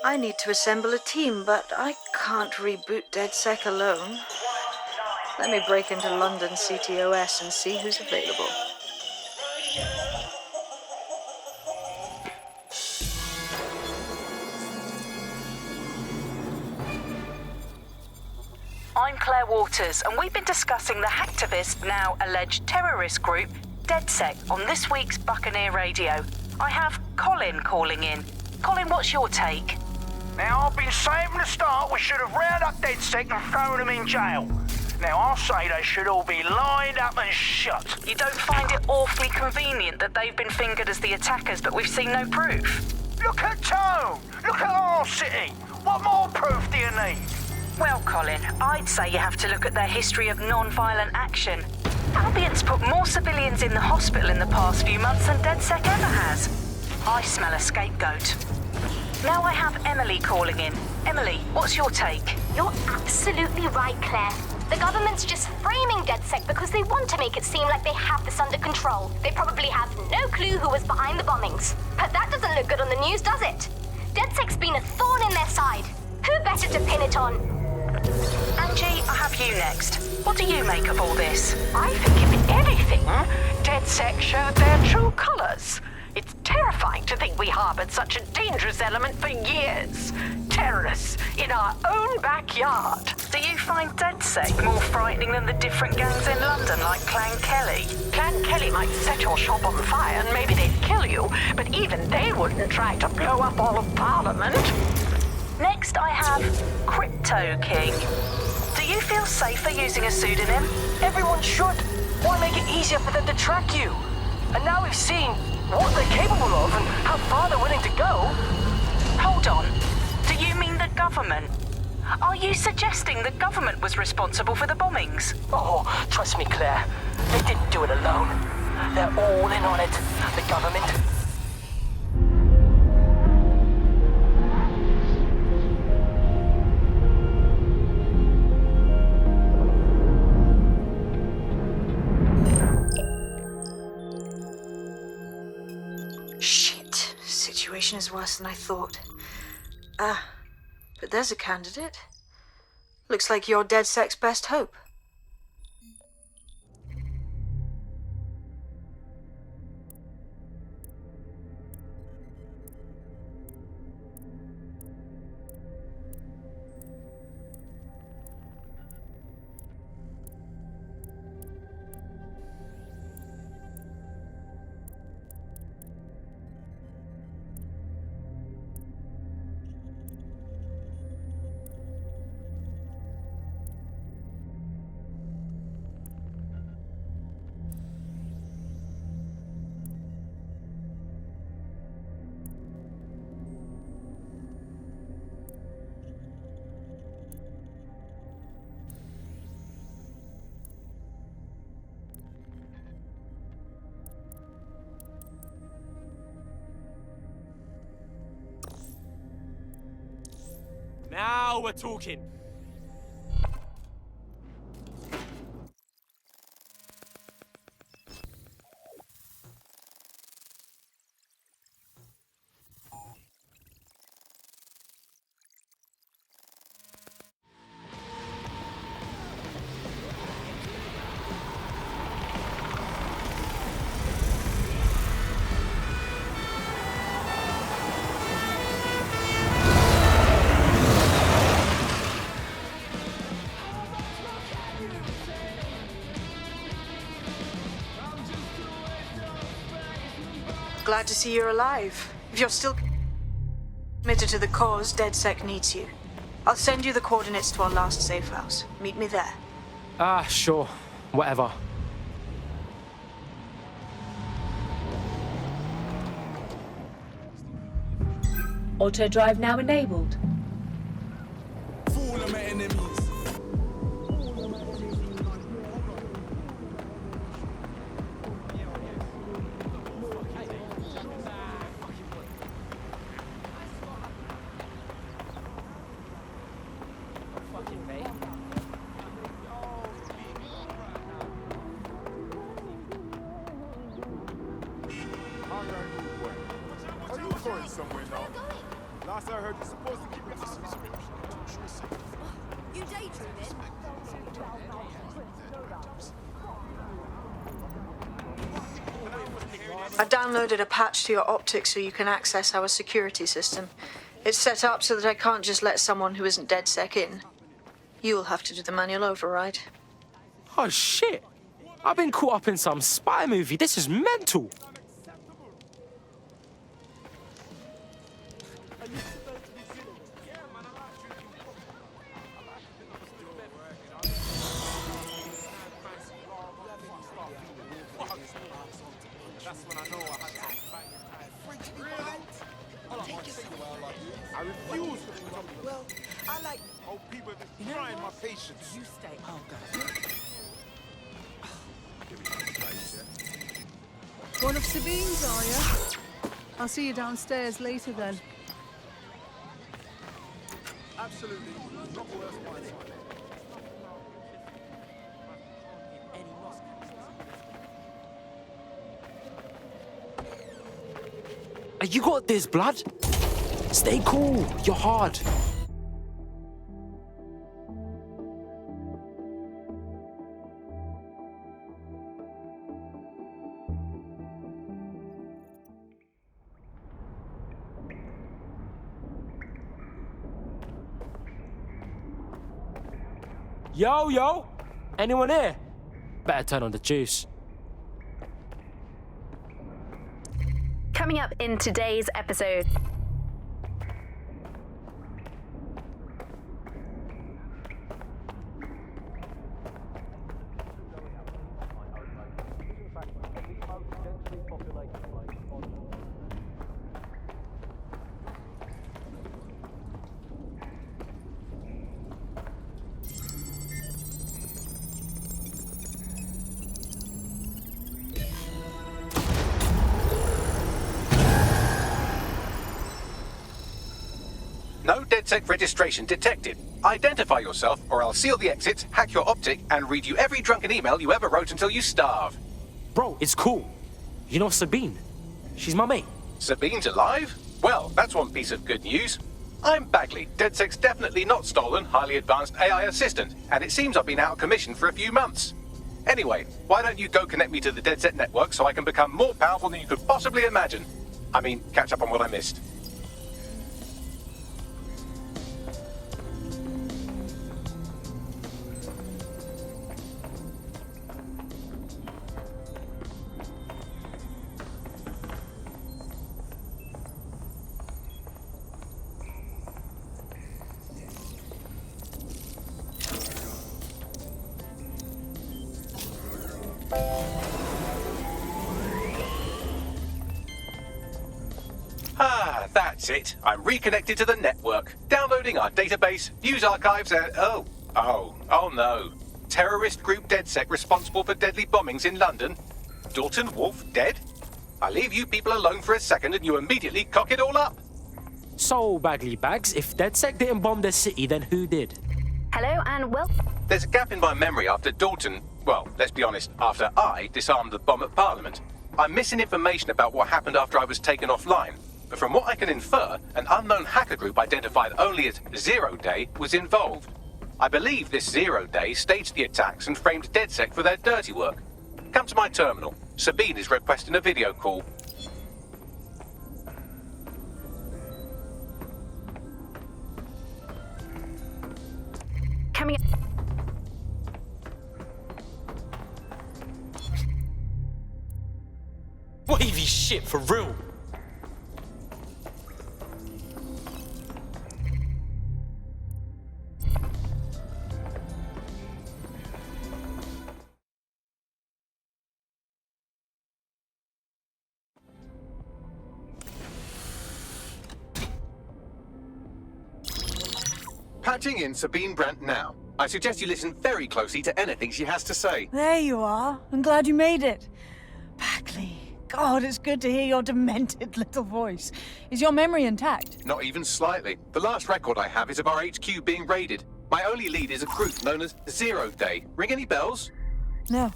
I need to assemble a team, but I can't reboot DedSec alone. Let me break into London CTOS and see who's available. I'm Claire Waters, and we've been discussing the hacktivist, now alleged terrorist group, DedSec, on this week's Buccaneer Radio. I have Colin calling in. Colin, what's your take? Now, I've been saying from the start we should have rounded up DedSec and thrown them in jail. Now, I'll say they should all be lined up and shot. You don't find it awfully convenient that they've been fingered as the attackers, but we've seen no proof? Look at Tone! Look at our city! What more proof do you need? Well, Colin, I'd say you have to look at their history of non-violent action. Albion's put more civilians in the hospital in the past few months than DedSec ever has. I smell a scapegoat. Now I have Emily calling in. Emily, what's your take? You're absolutely right, Claire. The government's just framing DedSec because they want to make it seem like they have this under control. They probably have no clue who was behind the bombings. But that doesn't look good on the news, does it? DedSec's been a thorn in their side. Who better to pin it on? Angie, I have you next. What do you make of all this? I think if anything, DedSec showed their true colors. It's terrifying to think we harbored such a dangerous element for years. Terrorists in our own backyard. Do you find DedSec more frightening than the different gangs in London, like Clan Kelly? Clan Kelly might set your shop on fire and maybe they'd kill you, but even they wouldn't try to blow up all of Parliament. Next, I have Crypto King. Do you feel safer using a pseudonym? Everyone should. Why make it easier for them to track you? And now we've seen what they're capable of and how far they're willing to go. Hold on. Do you mean the government? Are you suggesting the government was responsible for the bombings? Oh, trust me, Claire. They didn't do it alone. They're all in on it. The government. Shit. Situation is worse than I thought. But there's a candidate. Looks like you're DedSec's best hope. Now we're talking. Glad to see you're alive. If you're still committed to the cause, DedSec needs you. I'll send you the coordinates to our last safe house. Meet me there. Sure. Whatever. Auto drive now enabled. Fool of my enemies. Are you going somewhere now? Last I heard, you're supposed to keep your eyes. You daydreaming? I downloaded a patch to your optics so you can access our security system. It's set up so that I can't just let someone who isn't DedSec in. You'll have to do the manual override. Oh, shit. I've been caught up in some spy movie. This is mental. I refuse to put up. Well, I like. Oh, people have been trying my patience. You stay. Oh, God. One of Sabine's, are you? I'll see you downstairs later then. Absolutely. Not worth my time. You got this, blood. Stay cool. You're hard. Yo. Anyone here? Better turn on the juice. Coming up in today's episode. No DedSec registration detected. Identify yourself, or I'll seal the exits, hack your optic, and read you every drunken email you ever wrote until you starve. Bro, it's cool. You know Sabine? She's my mate. Sabine's alive? Well, that's one piece of good news. I'm Bagley, DedSec's definitely not stolen, highly advanced AI assistant, and it seems I've been out of commission for a few months. Anyway, why don't you go connect me to the DedSec network so I can become more powerful than you could possibly imagine? I mean, catch up on what I missed. Ah, that's it. I'm reconnected to the network, downloading our database, news archives, and oh no. Terrorist group DedSec responsible for deadly bombings in London. Dalton Wolf dead? I leave you people alone for a second and you immediately cock it all up. So, Bagley Bags, if DedSec didn't bomb the city, then who did? Hello and welcome. There's a gap in my memory after Dalton, well, let's be honest, after I disarmed the bomb at Parliament. I'm missing information about what happened after I was taken offline. But from what I can infer, an unknown hacker group identified only as Zero Day was involved. I believe this Zero Day staged the attacks and framed DedSec for their dirty work. Come to my terminal. Sabine is requesting a video call. Coming. Wavy shit, for real. Patching in Sabine Brandt now. I suggest you listen very closely to anything she has to say. There you are. I'm glad you made it. Bagley. God, it's good to hear your demented little voice. Is your memory intact? Not even slightly. The last record I have is of our HQ being raided. My only lead is a group known as Zero Day. Ring any bells? No.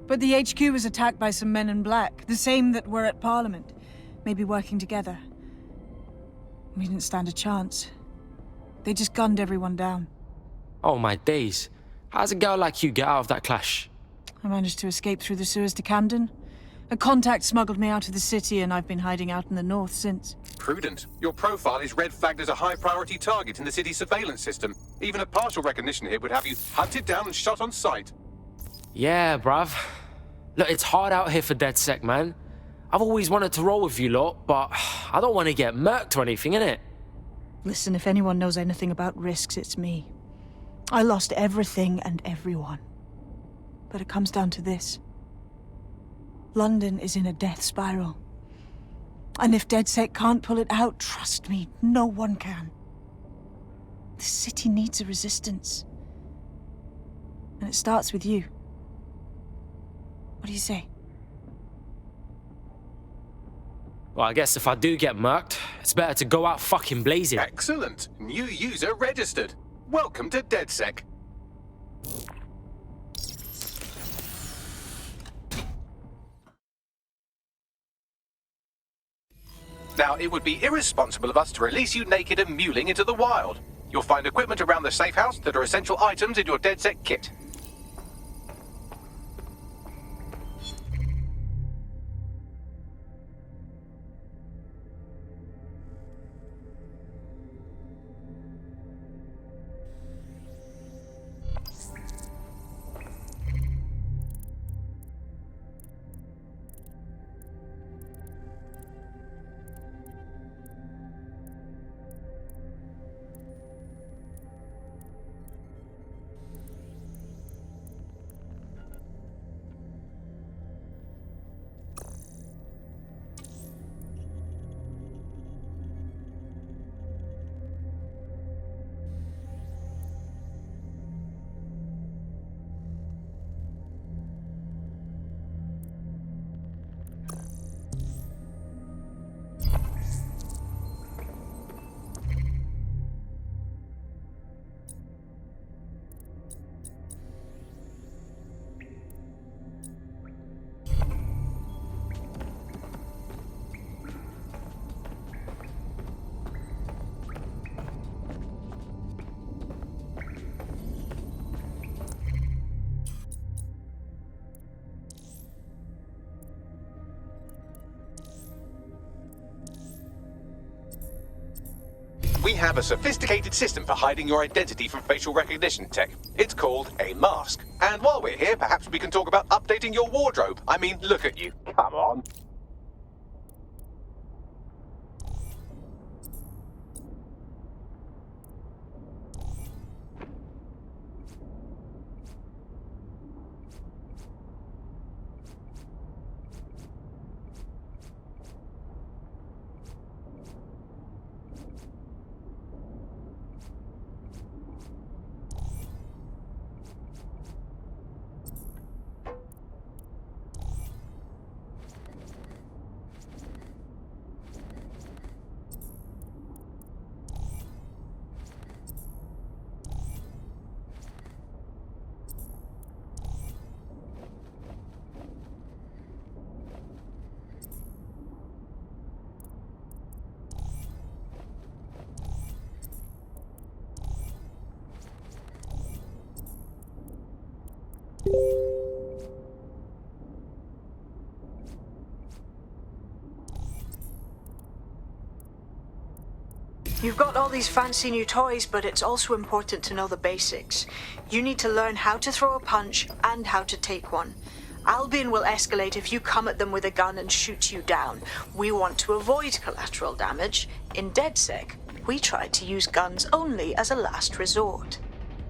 But the HQ was attacked by some men in black, the same that were at Parliament. Maybe working together. We didn't stand a chance. They just gunned everyone down. Oh my days. How's a girl like you get out of that clash? I managed to escape through the sewers to Camden. A contact smuggled me out of the city, and I've been hiding out in the north since. Prudent. Your profile is red flagged as a high-priority target in the city's surveillance system. Even a partial recognition here would have you hunted down and shot on sight. Yeah, bruv. Look, it's hard out here for DedSec, man. I've always wanted to roll with you lot, but I don't want to get murked or anything, innit? Listen, if anyone knows anything about risks, it's me. I lost everything and everyone. But it comes down to this. London is in a death spiral. And if DedSec can't pull it out, trust me, no one can. The city needs a resistance. And it starts with you. What do you say? Well, I guess if I do get murked, it's better to go out fucking blazing. Excellent. New user registered. Welcome to DedSec. Now, it would be irresponsible of us to release you naked and mewling into the wild. You'll find equipment around the safe house that are essential items in your DedSec kit. We have a sophisticated system for hiding your identity from facial recognition tech. It's called a mask. And while we're here, perhaps we can talk about updating your wardrobe. I mean, look at you. Come on. You've got all these fancy new toys, but it's also important to know the basics. You need to learn how to throw a punch and how to take one. Albion will escalate if you come at them with a gun and shoot you down. We want to avoid collateral damage. In DedSec, we try to use guns only as a last resort.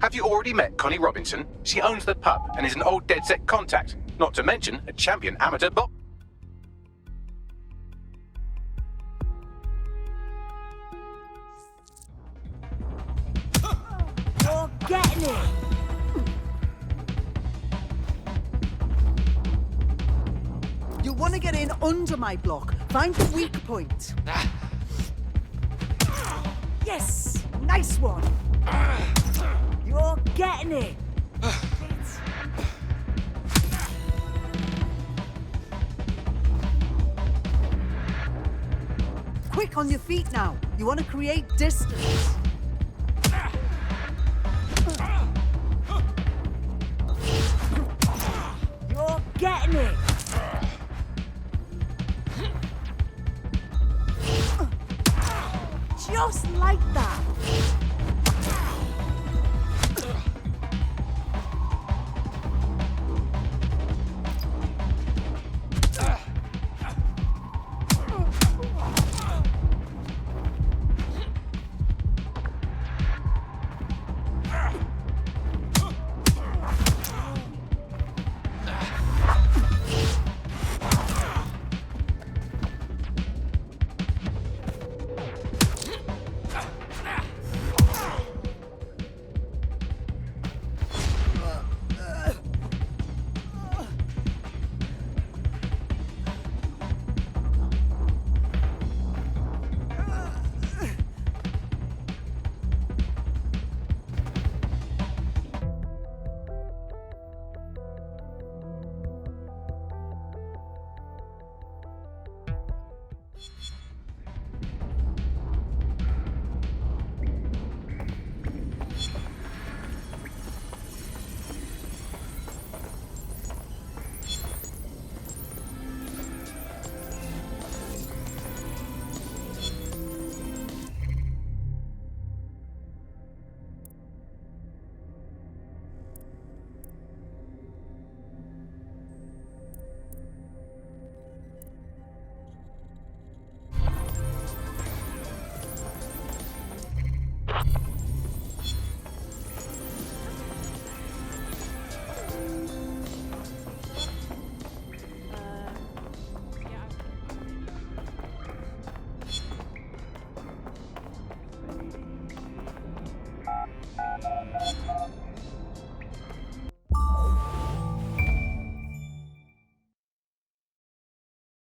Have you already met Connie Robinson? She owns the pub and is an old DedSec contact. Not to mention a champion amateur boxer. You're getting it! You want to get in under my block. Find the weak point. Yes! Nice one! You're getting it! Quick on your feet now. You want to create distance.